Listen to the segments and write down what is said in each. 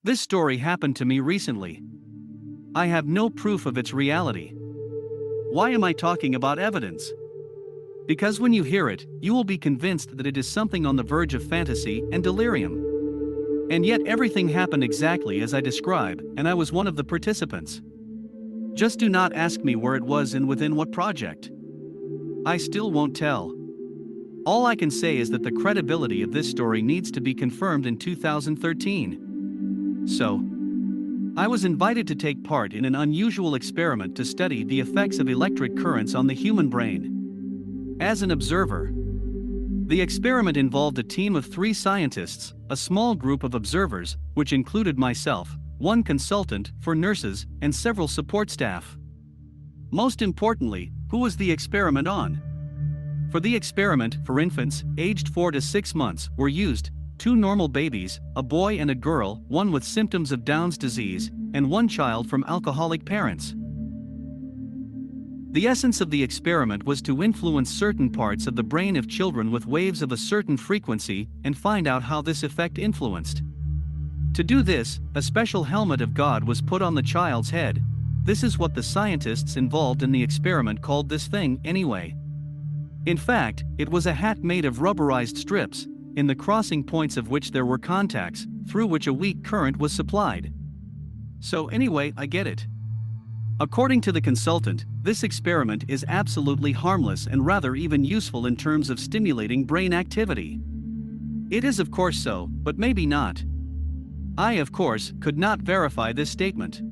This story happened to me recently. I have no proof of its reality. Why am I talking about evidence? Because when you hear it, you will be convinced that it is something on the verge of fantasy and delirium. And yet everything happened exactly as I describe, and I was one of the participants. Just do not ask me where it was and within what project. I still won't tell. All I can say is that the credibility of this story needs to be confirmed in 2013. So, I was invited to take part in an unusual experiment to study the effects of electric currents on the human brain. As an observer, the experiment involved a team of 3 scientists, a small group of observers, which included myself, 1 consultant, 4 nurses, and several support staff. Most importantly, who was the experiment on? For the experiment, for infants, aged 4 to 6 months, were used 2 normal babies, a boy and a girl, 1 with symptoms of Down's disease, and 1 child from alcoholic parents. The essence of the experiment was to influence certain parts of the brain of children with waves of a certain frequency and find out how this effect influenced. To do this, a special helmet of God was put on the child's head. This is what the scientists involved in the experiment called this thing anyway. In fact, it was a hat made of rubberized strips, in the crossing points of which there were contacts, through which a weak current was supplied. So anyway, I get it. According to the consultant, this experiment is absolutely harmless and rather even useful in terms of stimulating brain activity. It is of course so, but maybe not. I of course could not verify this statement.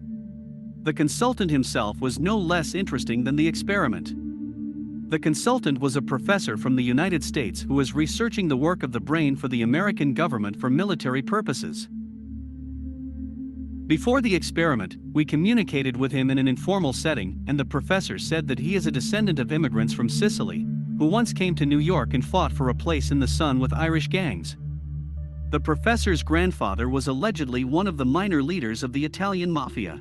The consultant himself was no less interesting than the experiment. The consultant was a professor from the United States who was researching the work of the brain for the American government for military purposes. Before the experiment, we communicated with him in an informal setting, and the professor said that he is a descendant of immigrants from Sicily, who once came to New York and fought for a place in the sun with Irish gangs. The professor's grandfather was allegedly one of the minor leaders of the Italian mafia.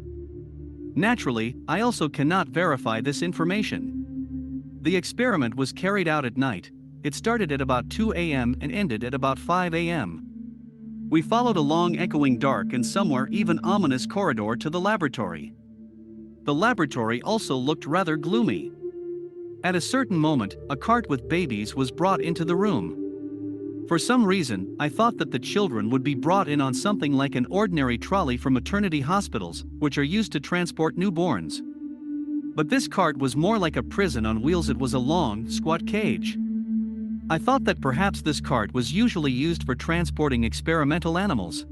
Naturally, I also cannot verify this information. The experiment was carried out at night. It started at about 2 a.m. and ended at about 5 a.m. We followed a long echoing dark and somewhere even ominous corridor to the laboratory. The laboratory also looked rather gloomy. At a certain moment, a cart with babies was brought into the room. For some reason, I thought that the children would be brought in on something like an ordinary trolley from maternity hospitals, which are used to transport newborns. But this cart was more like a prison on wheels. It was a long, squat cage. I thought that perhaps this cart was usually used for transporting experimental animals.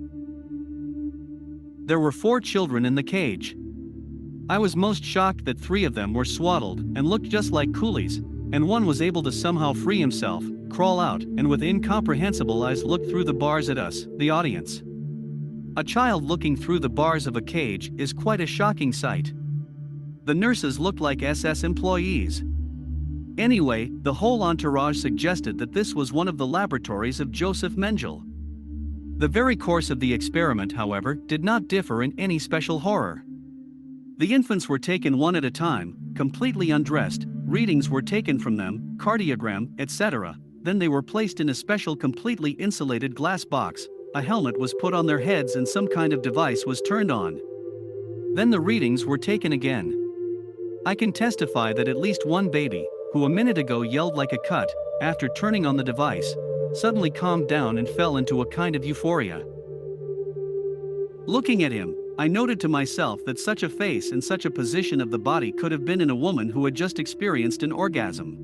There were 4 children in the cage. I was most shocked that 3 of them were swaddled and looked just like coolies, and 1 was able to somehow free himself, crawl out, and with incomprehensible eyes look through the bars at us, the audience. A child looking through the bars of a cage is quite a shocking sight. The nurses looked like SS employees. Anyway, the whole entourage suggested that this was one of the laboratories of Joseph Mengele. The very course of the experiment, however, did not differ in any special horror. The infants were taken one at a time, completely undressed, readings were taken from them, cardiogram, etc. Then they were placed in a special completely insulated glass box, a helmet was put on their heads and some kind of device was turned on. Then the readings were taken again. I can testify that at least 1 baby, who a minute ago yelled like a cut, after turning on the device, suddenly calmed down and fell into a kind of euphoria. Looking at him, I noted to myself that such a face and such a position of the body could have been in a woman who had just experienced an orgasm.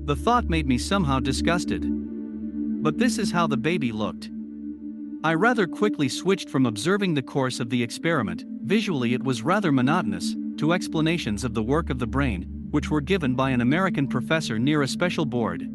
The thought made me somehow disgusted. But this is how the baby looked. I rather quickly switched from observing the course of the experiment, visually it was rather monotonous, to explanations of the work of the brain, which were given by an American professor near a special board.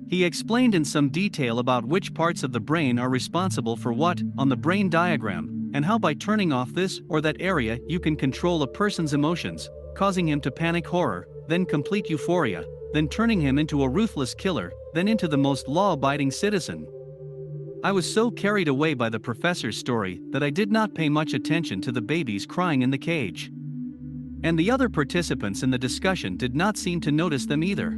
He explained in some detail about which parts of the brain are responsible for what, on the brain diagram, and how by turning off this or that area you can control a person's emotions, causing him to panic horror, then complete euphoria, then turning him into a ruthless killer, then into the most law-abiding citizen. I was so carried away by the professor's story that I did not pay much attention to the babies crying in the cage. And the other participants in the discussion did not seem to notice them either.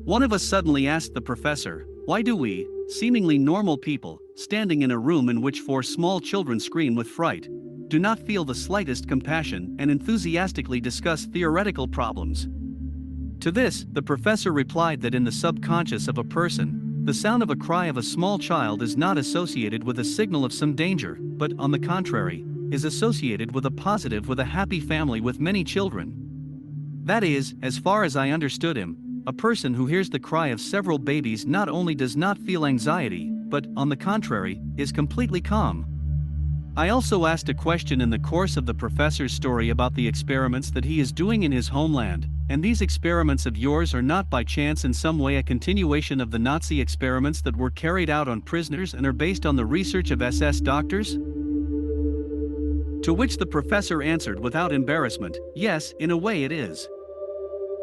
One of us suddenly asked the professor, "Why do we, seemingly normal people, standing in a room in which 4 small children scream with fright, do not feel the slightest compassion and enthusiastically discuss theoretical problems. To this, the professor replied that in the subconscious of a person, the sound of a cry of a small child is not associated with a signal of some danger, but, on the contrary, is associated with a happy family with many children. That is, as far as I understood him, a person who hears the cry of several babies not only does not feel anxiety, but, on the contrary, is completely calm. I also asked a question in the course of the professor's story about the experiments that he is doing in his homeland, and these experiments of yours are not by chance in some way a continuation of the Nazi experiments that were carried out on prisoners and are based on the research of SS doctors? To which the professor answered without embarrassment, yes, in a way it is.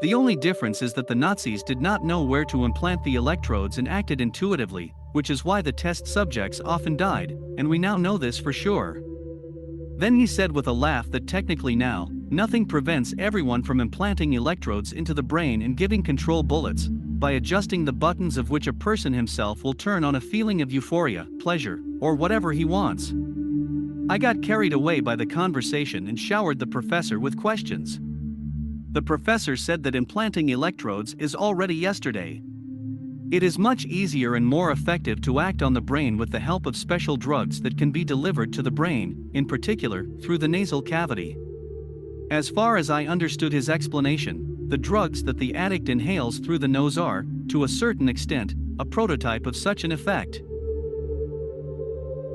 The only difference is that the Nazis did not know where to implant the electrodes and acted intuitively, which is why the test subjects often died, and we now know this for sure. Then he said with a laugh that technically now, nothing prevents everyone from implanting electrodes into the brain and giving control bullets, by adjusting the buttons of which a person himself will turn on a feeling of euphoria, pleasure, or whatever he wants. I got carried away by the conversation and showered the professor with questions. The professor said that implanting electrodes is already yesterday. It is much easier and more effective to act on the brain with the help of special drugs that can be delivered to the brain, in particular, through the nasal cavity. As far as I understood his explanation, the drugs that the addict inhales through the nose are, to a certain extent, a prototype of such an effect.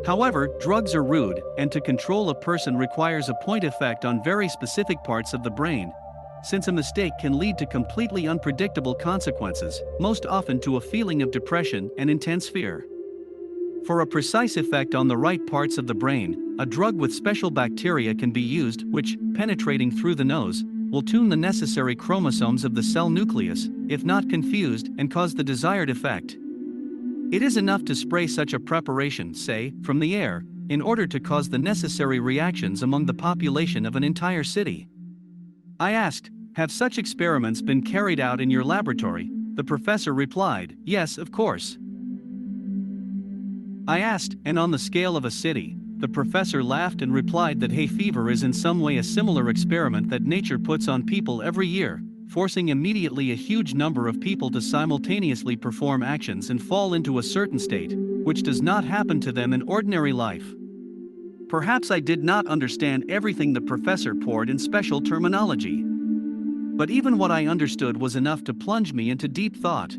However, drugs are rude, and to control a person requires a point effect on very specific parts of the brain, since a mistake can lead to completely unpredictable consequences, most often to a feeling of depression and intense fear. For a precise effect on the right parts of the brain, a drug with special bacteria can be used which, penetrating through the nose, will tune the necessary chromosomes of the cell nucleus, if not confused, and cause the desired effect. It is enough to spray such a preparation, say, from the air, in order to cause the necessary reactions among the population of an entire city. I asked, have such experiments been carried out in your laboratory? The professor replied, yes, of course. I asked, and on the scale of a city? The professor laughed and replied that hay fever is in some way a similar experiment that nature puts on people every year, forcing immediately a huge number of people to simultaneously perform actions and fall into a certain state, which does not happen to them in ordinary life. Perhaps I did not understand everything the professor poured in special terminology. But even what I understood was enough to plunge me into deep thought.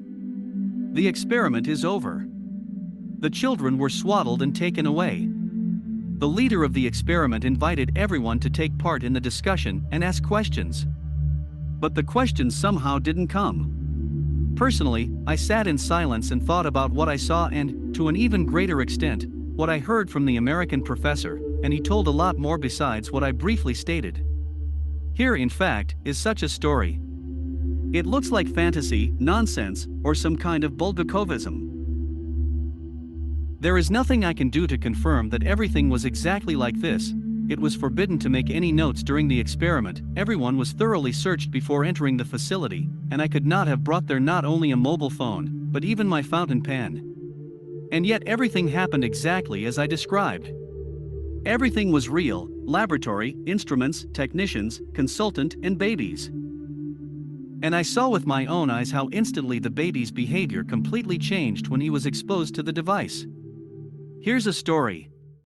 The experiment is over. The children were swaddled and taken away. The leader of the experiment invited everyone to take part in the discussion and ask questions. But the questions somehow didn't come. Personally, I sat in silence and thought about what I saw and, to an even greater extent, what I heard from the American professor, and he told a lot more besides what I briefly stated. Here, in fact, is such a story. It looks like fantasy, nonsense, or some kind of Bulgakovism. There is nothing I can do to confirm that everything was exactly like this. It was forbidden to make any notes during the experiment, everyone was thoroughly searched before entering the facility, and I could not have brought there not only a mobile phone, but even my fountain pen. And yet everything happened exactly as I described. Everything was real: laboratory, instruments, technicians, consultant, and babies. And I saw with my own eyes how instantly the baby's behavior completely changed when he was exposed to the device. Here's a story.